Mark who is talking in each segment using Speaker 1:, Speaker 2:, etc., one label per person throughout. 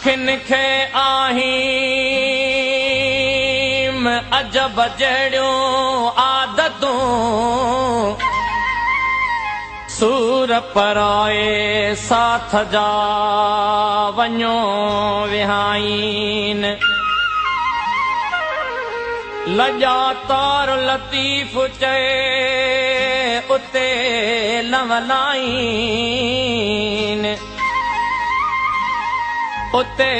Speaker 1: अखिन खे आहीम अजब जहिड़ियूं आदतूं सूर पराए साथ जा वञो विहाइन लॼा तार लतीफ़ चए उते लवलाइन उते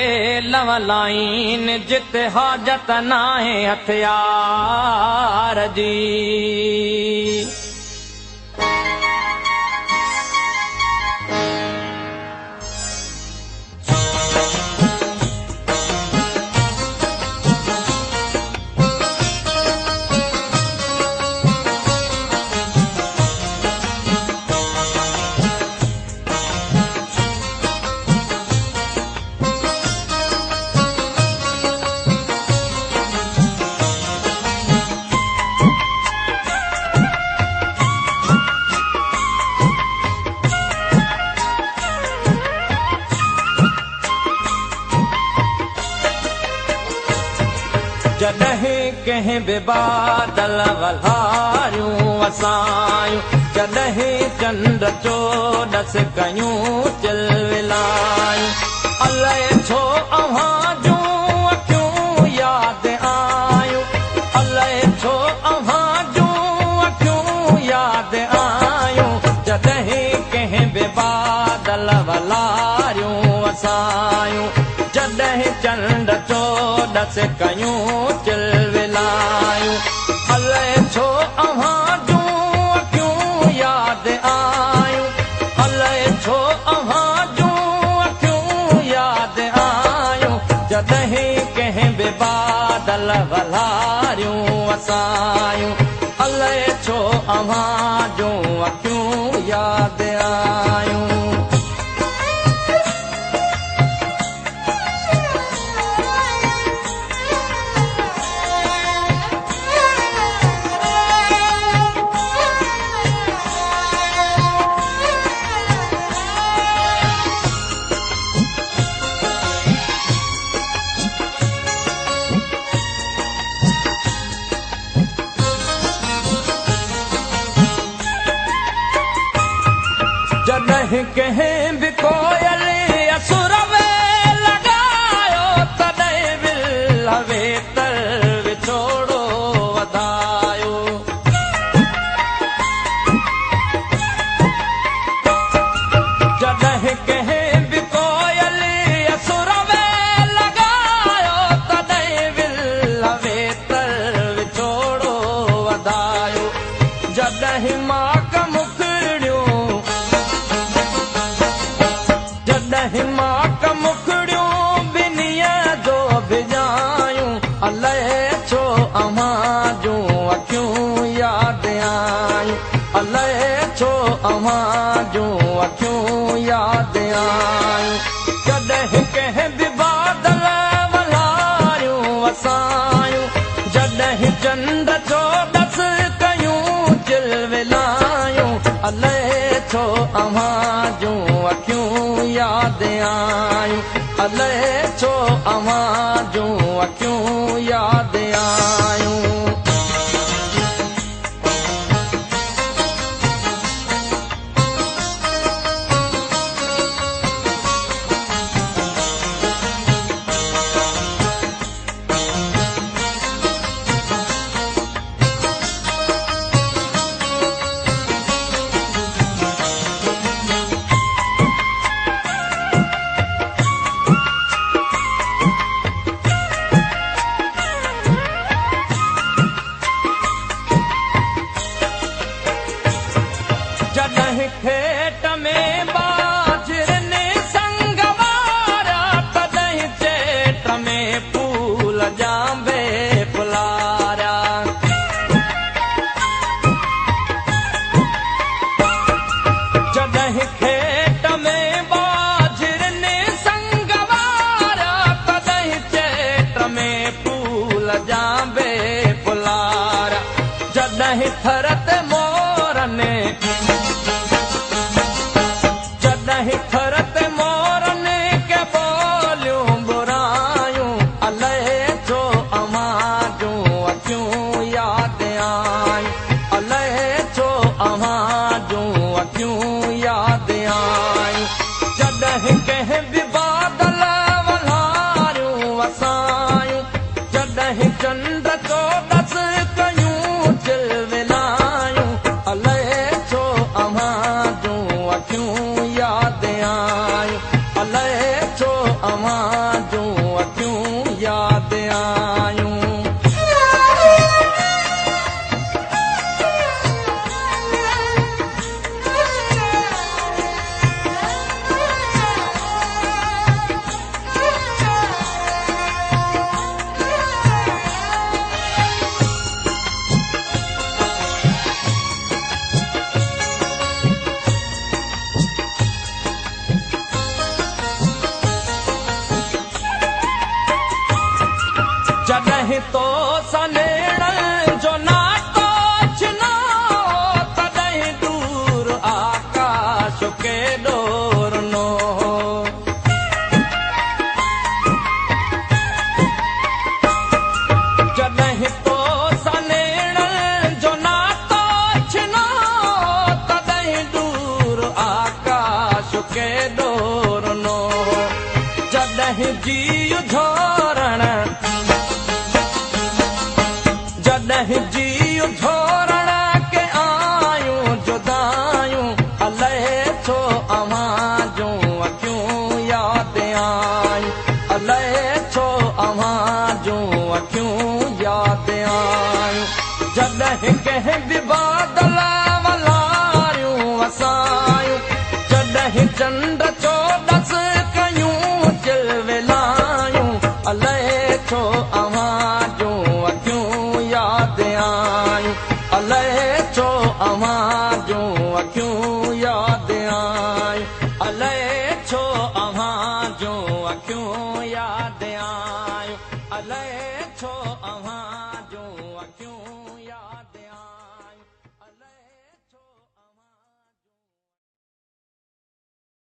Speaker 1: लवलाइन जिते हाजत नाहे हथियार जी जॾहिं कंहिं बि बादल वल्हारियूं वसायूं जॾहिं चंड चोॾस कयूं चिलविलायूं अलाए छो अव्हां जूं अखियूं यादि आयूं अलाए छो अव्हां जूं अखियूं यादि आयूं जॾहिं कंहिं बि बादल वल्हारियूं वसायूं जॾहिं चंड चोॾस कयूं चिलविलायूं अलाए छो अव्हां जूं अखियूं यादि आयूं अलाए छो अव्हां जूं अखियूं यादि आयूं जॾहिं कंहिं बि बादल वल्हारियूं वसायूं अलाए छो अव्हां जूं अखियूं यादि आयूं जॾहिं कंहिं बि कोयल असुर में लॻायो तॾहिं दिल वेतर विछोड़ो वधायो जॾहिं कंहिं बि कोयल असुर में लॻायो तॾहिं दिल वेतर विछोड़ो वधायो जॾहिं माक मुखड़ियूं जॾहिं माक मुखड़ियूं बिनीअ जो भिजायूं अलाए छो अव्हां जूं अखियूं यादि आयूं अलाए छो अव्हां जूं अखियूं यादि आयूं जॾहिं कंहिं बि बादल वल्हारियूं वसायूं जॾहिं चंड चोॾस कयूं चिलविलायूं अलाए छो अव्हां जूं अखियूं यादि आयूं अलाए छो अव्हां जूं अखियूं यादि आयूं जॾहिं खेत में बाजरनि संग वारा तॾहिं चेट में फूल जांबे फुलारा जॾहिं खेत में बाजरनि संग वारा तॾहिं चेट में फूल जांबे फुलारा जॾहिं थरत मोरनि जॾहिं थरत मोरनि के बोलियूं याद आयूं अलाए छो अव्हां जूं अखियूं याद आयूं जॾहिं कंहिं बि बादल वल्हारियूं वसायूं जॾहिं चंड चोॾस कयूं चिलविलायूं अलाए छो अव्हां जूं अखियूं याद आयूं अलाए छो अव्हां जूं अखियूं याद आयूं जॾहिं तो सनेण जो नातो छिनो तॾहिं दूर आकाश के ॾोरनो जॾहिं तो सनेण जो नातो छिनो तॾहिं दूर आकाश के ॾोरनो जॾहिं जीउ झोरण जॾहिं जीउ झोरण के आयूं जुदायूं अलाए छो अव्हां जूं अखियूं याद आयूं अलाए छो अव्हां जूं अखियूं याद आयूं जॾहिं कंहिं बि बादल वल्हारियूं वसायूं जॾहिं चंड चोॾस कयूं चिलविलायूं अलाए छो अव्हां जूं अखियूं याद आयूं अलाए छो अव्हां जूं अखियूं याद आयूं अलाए छो अव्हां जूं अखियूं याद आयूं अलाए